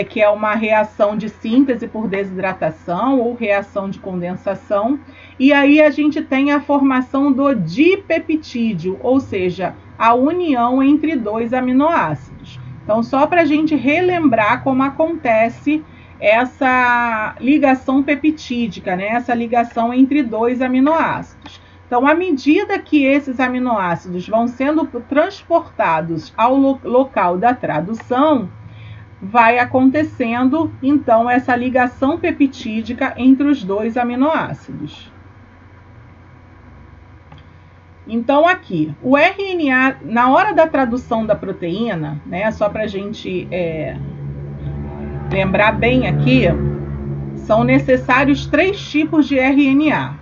Que é uma reação de síntese por desidratação ou reação de condensação. E aí a gente tem a formação do dipeptídeo, ou seja, a união entre dois aminoácidos. Então, só para a gente relembrar como acontece essa ligação peptídica, né? Essa ligação entre dois aminoácidos. Então, à medida que esses aminoácidos vão sendo transportados ao local da tradução, vai acontecendo, então, essa ligação peptídica entre os dois aminoácidos. Então, aqui, o RNA, na hora da tradução da proteína, né, só para a gente lembrar bem aqui, são necessários 3 tipos de RNA.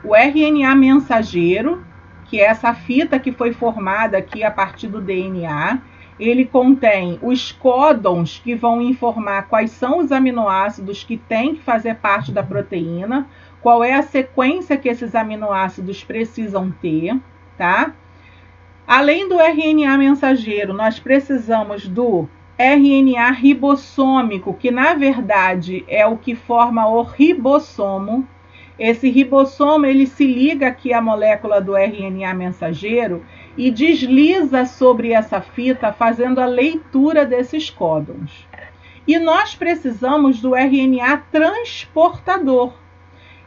O RNA mensageiro, que é essa fita que foi formada aqui a partir do DNA, ele contém os códons que vão informar quais são os aminoácidos que têm que fazer parte da proteína, qual é a sequência que esses aminoácidos precisam ter, tá? Além do RNA mensageiro, nós precisamos do RNA ribossômico, que na verdade é o que forma o ribossomo. Esse ribossomo, ele se liga aqui à molécula do RNA mensageiro e desliza sobre essa fita, fazendo a leitura desses códons. E nós precisamos do RNA transportador,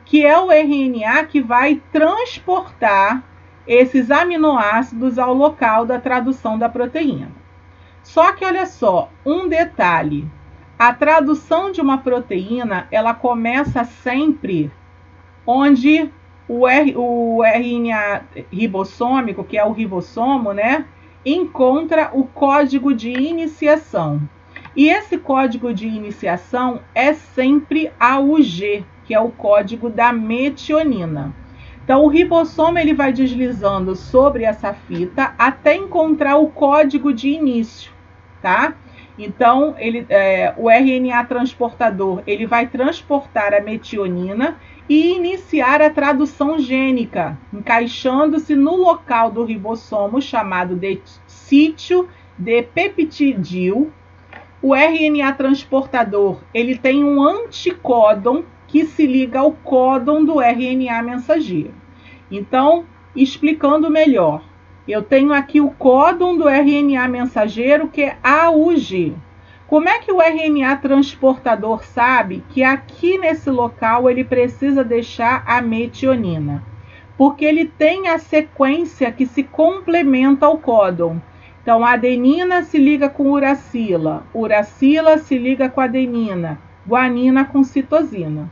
que é o RNA que vai transportar esses aminoácidos ao local da tradução da proteína. Só que olha só, um detalhe, a tradução de uma proteína, ela começa sempre onde o RNA ribossômico, que é o ribossomo, né, encontra o código de iniciação. E esse código de iniciação é sempre AUG, que é o código da metionina. Então, o ribossomo ele vai deslizando sobre essa fita até encontrar o código de início, tá? Então, o RNA transportador ele vai transportar a metionina e iniciar a tradução gênica, encaixando-se no local do ribossomo chamado de sítio de peptidil. O RNA transportador ele tem um anticódon que se liga ao códon do RNA mensageiro. Então, explicando melhor, eu tenho aqui o códon do RNA mensageiro, que é AUG. Como é que o RNA transportador sabe que aqui nesse local ele precisa deixar a metionina? Porque ele tem a sequência que se complementa ao códon. Então, a adenina se liga com uracila, uracila se liga com adenina, guanina com citosina.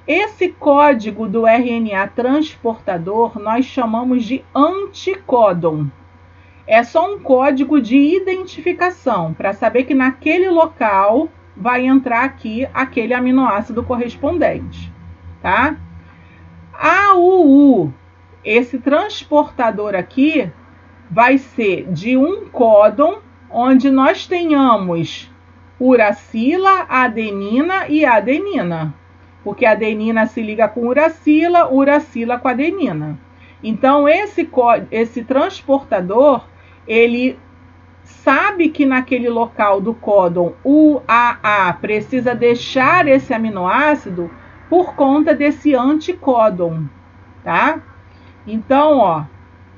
Esse código do RNA transportador nós chamamos de anticódon. É só um código de identificação para saber que naquele local vai entrar aqui aquele aminoácido correspondente, tá? A UU, esse transportador aqui, vai ser de um códon onde nós tenhamos uracila, adenina e adenina. Porque a adenina se liga com uracila, uracila com adenina. Então, esse transportador, ele sabe que naquele local do códon UAA precisa deixar esse aminoácido por conta desse anticódon, tá? Então, ó,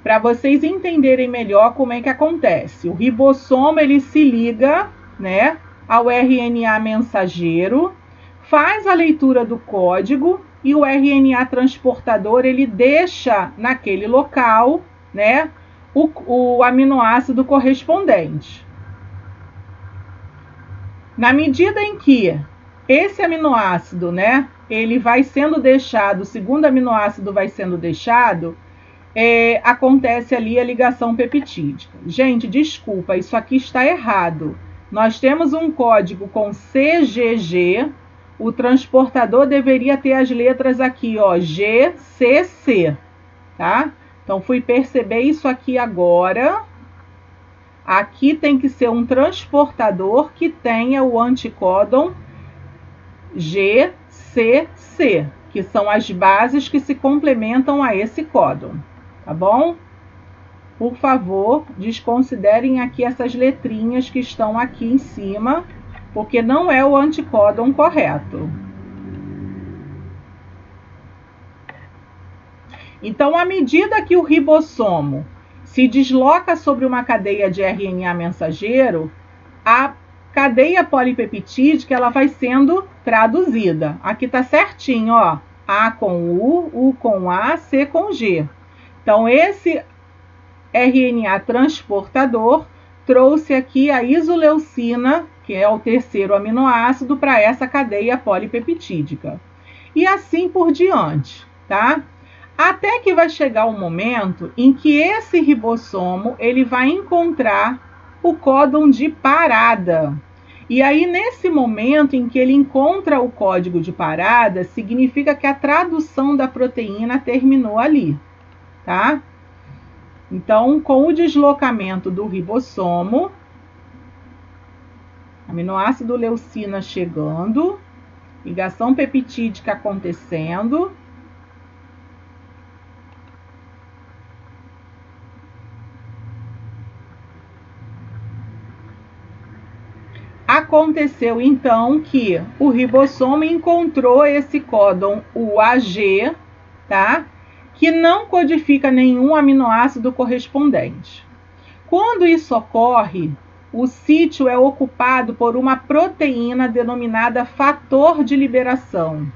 para vocês entenderem melhor como é que acontece. O ribossomo, ele se liga, né, ao RNA mensageiro, faz a leitura do código e o RNA transportador, ele deixa naquele local, né, o aminoácido correspondente. Na medida em que esse aminoácido, né, ele vai sendo deixado, o segundo aminoácido vai sendo deixado, acontece ali a ligação peptídica. Gente, desculpa, isso aqui está errado. Nós temos um código com CGG, o transportador deveria ter as letras aqui, ó, GCC, tá? Então, fui perceber isso aqui agora. Aqui tem que ser um transportador que tenha o anticódon GCC, que são as bases que se complementam a esse códon, tá bom? Por favor, desconsiderem aqui essas letrinhas que estão aqui em cima, porque não é o anticódon correto. Então, à medida que o ribossomo se desloca sobre uma cadeia de RNA mensageiro, a cadeia polipeptídica ela vai sendo traduzida. Aqui está certinho, ó, A com U com A, C com G. Então, esse RNA transportador trouxe aqui a isoleucina, que é o terceiro aminoácido, para essa cadeia polipeptídica. E assim por diante, tá? Até que vai chegar o momento em que esse ribossomo ele vai encontrar o códon de parada. E aí, nesse momento em que ele encontra o código de parada, significa que a tradução da proteína terminou ali, tá? Então, com o deslocamento do ribossomo, aminoácido leucina chegando, ligação peptídica acontecendo, aconteceu então que o ribossomo encontrou esse códon UAG, tá? Que não codifica nenhum aminoácido correspondente. Quando isso ocorre, o sítio é ocupado por uma proteína denominada fator de liberação.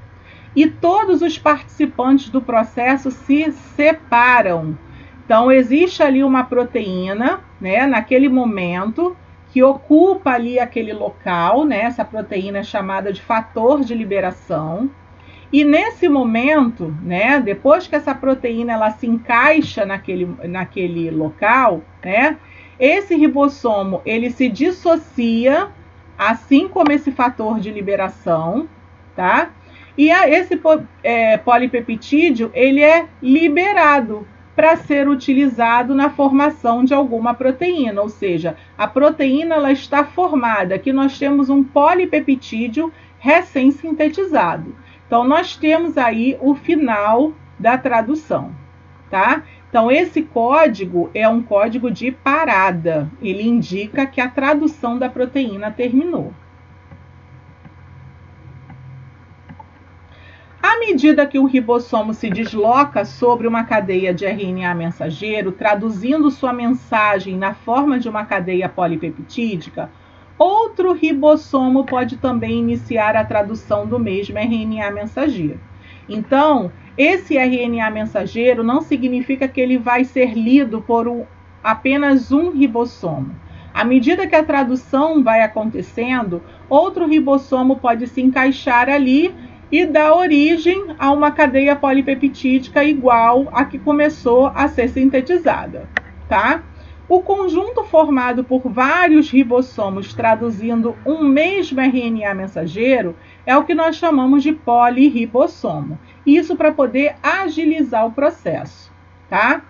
E todos os participantes do processo se separam. Então, existe ali uma proteína, né, naquele momento, que ocupa ali aquele local, né? Essa proteína é chamada de fator de liberação. E nesse momento, né, depois que essa proteína ela se encaixa naquele local, né, esse ribossomo ele se dissocia, assim como esse fator de liberação, tá? E esse polipeptídeo ele é liberado para ser utilizado na formação de alguma proteína, ou seja, a proteína ela está formada, aqui nós temos um polipeptídeo recém-sintetizado. Então, nós temos aí o final da tradução, tá? Então, esse código é um código de parada. Ele indica que a tradução da proteína terminou. À medida que o ribossomo se desloca sobre uma cadeia de RNA mensageiro, traduzindo sua mensagem na forma de uma cadeia polipeptídica, outro ribossomo pode também iniciar a tradução do mesmo RNA mensageiro. Então, esse RNA mensageiro não significa que ele vai ser lido por apenas um ribossomo. À medida que a tradução vai acontecendo, outro ribossomo pode se encaixar ali e dar origem a uma cadeia polipeptídica igual a que começou a ser sintetizada, tá? O conjunto formado por vários ribossomos traduzindo um mesmo RNA mensageiro é o que nós chamamos de polirribossomo. Isso para poder agilizar o processo, tá?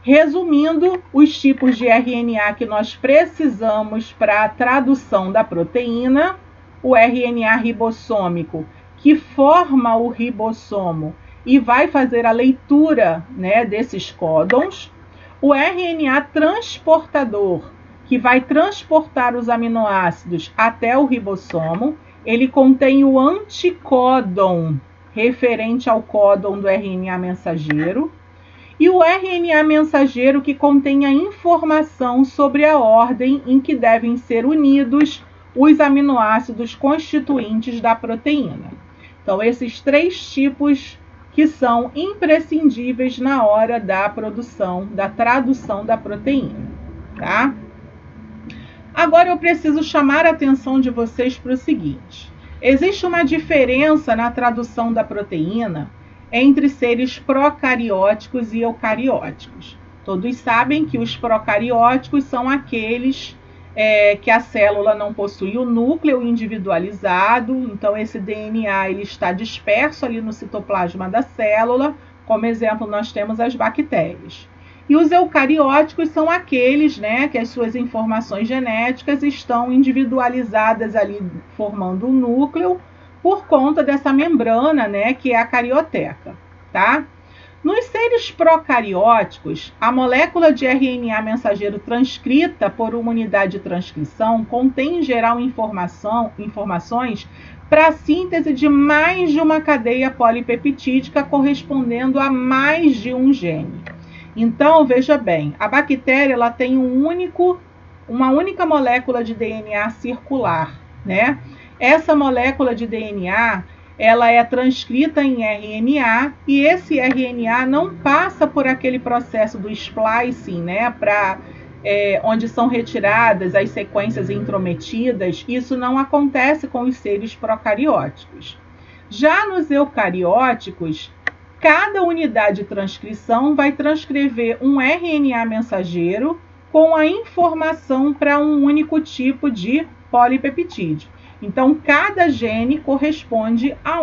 Resumindo, os tipos de RNA que nós precisamos para a tradução da proteína: o RNA ribossômico, que forma o ribossomo e vai fazer a leitura, né, desses códons; o RNA transportador, que vai transportar os aminoácidos até o ribossomo. Ele contém o anticódon referente ao códon do RNA mensageiro. E o RNA mensageiro, que contém a informação sobre a ordem em que devem ser unidos os aminoácidos constituintes da proteína. Então, esses 3 tipos que são imprescindíveis na hora da produção, da tradução da proteína, tá? Agora eu preciso chamar a atenção de vocês para o seguinte: existe uma diferença na tradução da proteína entre seres procarióticos e eucarióticos. Todos sabem que os procarióticos são aqueles que a célula não possui o núcleo individualizado, então esse DNA ele está disperso ali no citoplasma da célula. Como exemplo, nós temos as bactérias. E os eucarióticos são aqueles, né, que as suas informações genéticas estão individualizadas ali, formando um núcleo, por conta dessa membrana, né, que é a carioteca, tá? Nos seres procarióticos, a molécula de RNA mensageiro transcrita por uma unidade de transcrição contém, em geral, informações para a síntese de mais de uma cadeia polipeptídica correspondendo a mais de um gene. Então, veja bem, a bactéria ela tem uma única molécula de DNA circular, né? Essa molécula de DNA ela é transcrita em RNA e esse RNA não passa por aquele processo do splicing, né, onde são retiradas as sequências intrometidas. Isso não acontece com os seres procarióticos. Já nos eucarióticos, cada unidade de transcrição vai transcrever um RNA mensageiro com a informação para um único tipo de polipeptídeo. Então, cada gene corresponde a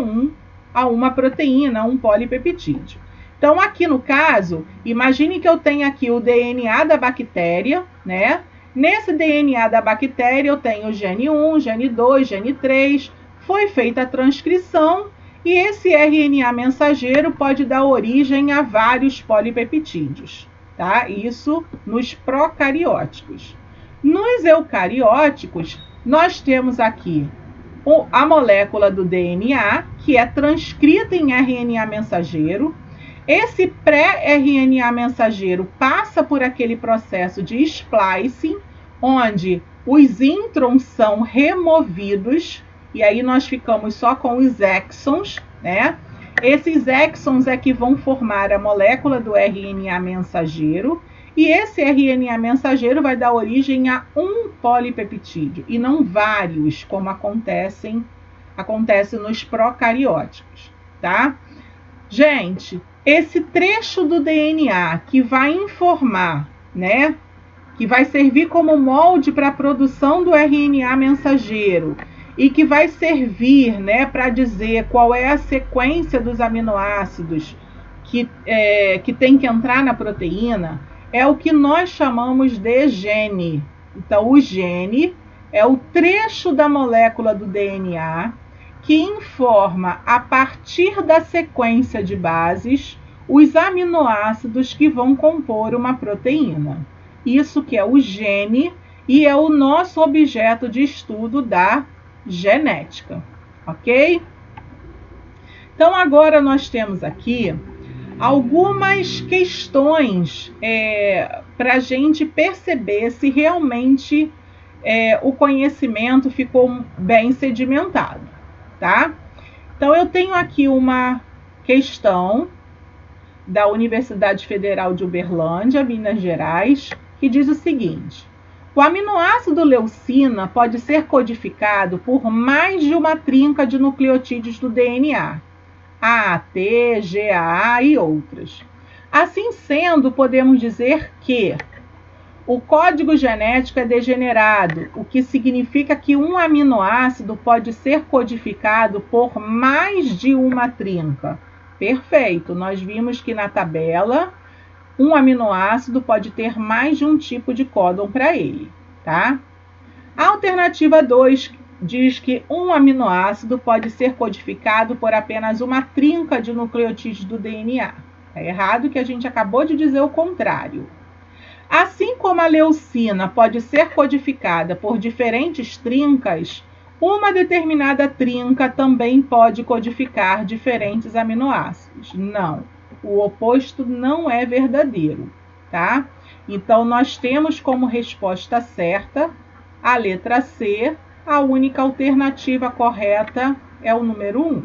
uma proteína, a um polipeptídeo. Então, aqui no caso, imagine que eu tenho aqui o DNA da bactéria, né? Nesse DNA da bactéria eu tenho o gene 1, gene 2, gene 3, foi feita a transcrição e esse RNA mensageiro pode dar origem a vários polipeptídeos, tá? Isso nos procarióticos. Nos eucarióticos, nós temos aqui a molécula do DNA, que é transcrita em RNA mensageiro. Esse pré-RNA mensageiro passa por aquele processo de splicing, onde os introns são removidos, e aí nós ficamos só com os exons, né? Esses exons é que vão formar a molécula do RNA mensageiro, e esse RNA mensageiro vai dar origem a um polipeptídeo, e não vários, como acontece nos procarióticos, tá? Gente, esse trecho do DNA que vai informar, né, que vai servir como molde para a produção do RNA mensageiro e que vai servir, né, para dizer qual é a sequência dos aminoácidos que tem que entrar na proteína, é o que nós chamamos de gene. Então, o gene é o trecho da molécula do DNA que informa, a partir da sequência de bases, os aminoácidos que vão compor uma proteína. Isso que é o gene e é o nosso objeto de estudo da genética, ok? Então, agora nós temos aqui algumas questões para a gente perceber se realmente o conhecimento ficou bem sedimentado, tá? Então, eu tenho aqui uma questão da Universidade Federal de Uberlândia, Minas Gerais, que diz o seguinte: o aminoácido leucina pode ser codificado por mais de uma trinca de nucleotídeos do DNA, AAT, GAA e outras. Assim sendo, podemos dizer que O código genético é degenerado, o que significa que um aminoácido pode ser codificado por mais de uma trinca. Perfeito, nós vimos que na tabela um aminoácido pode ter mais de um tipo de códon para ele, tá? A alternativa 2 diz que um aminoácido pode ser codificado por apenas uma trinca de nucleotídeos do DNA. É errado, que a gente acabou de dizer o contrário. Assim como a leucina pode ser codificada por diferentes trincas, uma determinada trinca também pode codificar diferentes aminoácidos. Não, o oposto não é verdadeiro, tá? Então, nós temos como resposta certa a letra C. A única alternativa correta é o número 1.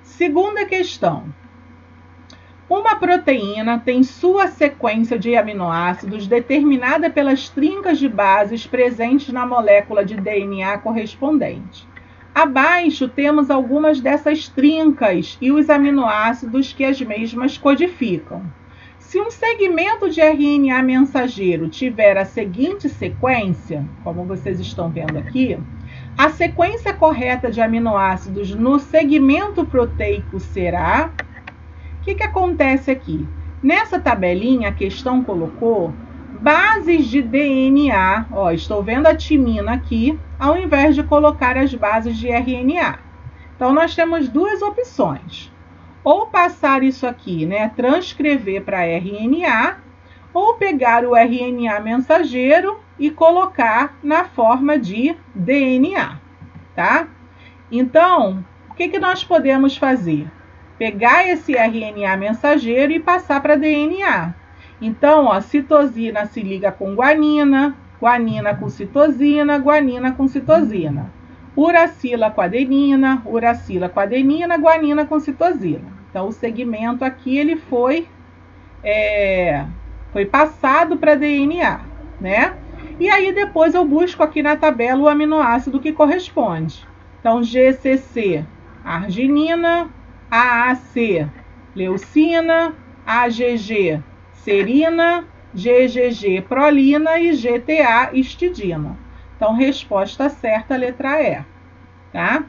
Segunda questão. Uma proteína tem sua sequência de aminoácidos determinada pelas trincas de bases presentes na molécula de DNA correspondente. Abaixo temos algumas dessas trincas e os aminoácidos que as mesmas codificam. Se um segmento de RNA mensageiro tiver a seguinte sequência, como vocês estão vendo aqui, a sequência correta de aminoácidos no segmento proteico será... O que acontece aqui? Nessa tabelinha, a questão colocou bases de DNA. Ó, estou vendo a timina aqui, ao invés de colocar as bases de RNA. Então, nós temos duas opções. Ou passar isso aqui, né, transcrever para RNA, ou pegar o RNA mensageiro e colocar na forma de DNA, tá? Então, o que nós podemos fazer? Pegar esse RNA mensageiro e passar para DNA. Então, ó, citosina se liga com guanina, guanina com citosina, guanina com citosina. Uracila com adenina, uracila com adenina, guanina com citosina. Então, o segmento aqui ele foi passado para DNA, né? E aí depois eu busco aqui na tabela o aminoácido que corresponde. Então, GCC, arginina, AAC, leucina, AGG, serina, GGG, prolina e GTA, histidina. Então, resposta certa, letra E, tá?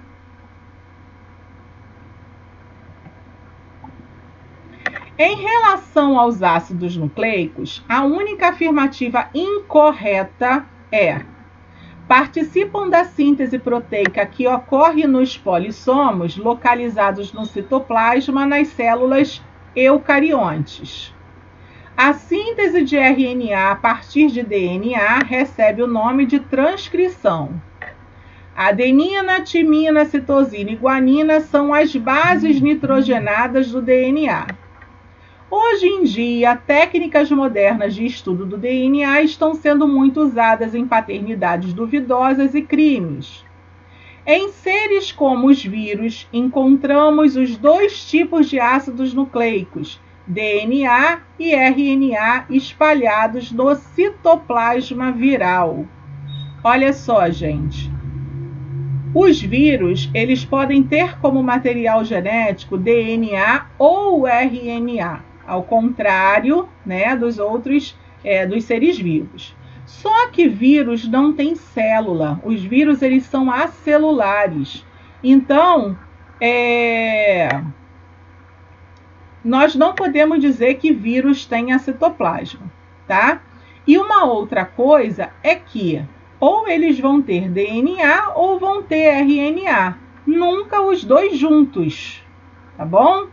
Em relação aos ácidos nucleicos, a única afirmativa incorreta é: participam da síntese proteica que ocorre nos polissomos localizados no citoplasma nas células eucariontes. A síntese de RNA a partir de DNA recebe o nome de transcrição. Adenina, timina, citosina e guanina são as bases nitrogenadas do DNA. Hoje em dia, técnicas modernas de estudo do DNA estão sendo muito usadas em paternidades duvidosas e crimes. Em seres como os vírus, encontramos os dois tipos de ácidos nucleicos, DNA e RNA, espalhados no citoplasma viral. Olha só, gente. Os vírus, eles podem ter como material genético DNA ou RNA, ao contrário, né, dos outros, dos seres vivos. Só que vírus não tem célula. Os vírus, eles são acelulares. Então, nós não podemos dizer que vírus tem citoplasma, tá? E uma outra coisa é que ou eles vão ter DNA ou vão ter RNA. Nunca os dois juntos, tá bom?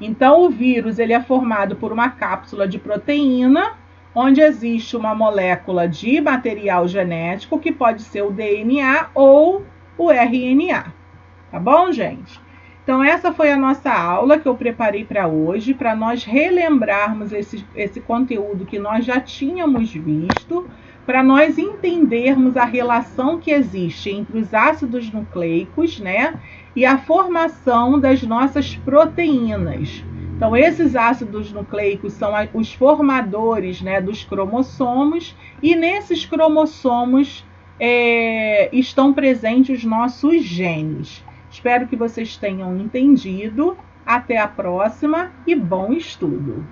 Então, o vírus ele é formado por uma cápsula de proteína, onde existe uma molécula de material genético, que pode ser o DNA ou o RNA. Tá bom, gente? Então, essa foi a nossa aula que eu preparei para hoje, para nós relembrarmos esse conteúdo que nós já tínhamos visto, para nós entendermos a relação que existe entre os ácidos nucleicos, né, e a formação das nossas proteínas. Então, esses ácidos nucleicos são os formadores, né, dos cromossomos, e nesses cromossomos estão presentes os nossos genes. Espero que vocês tenham entendido. Até a próxima e bom estudo!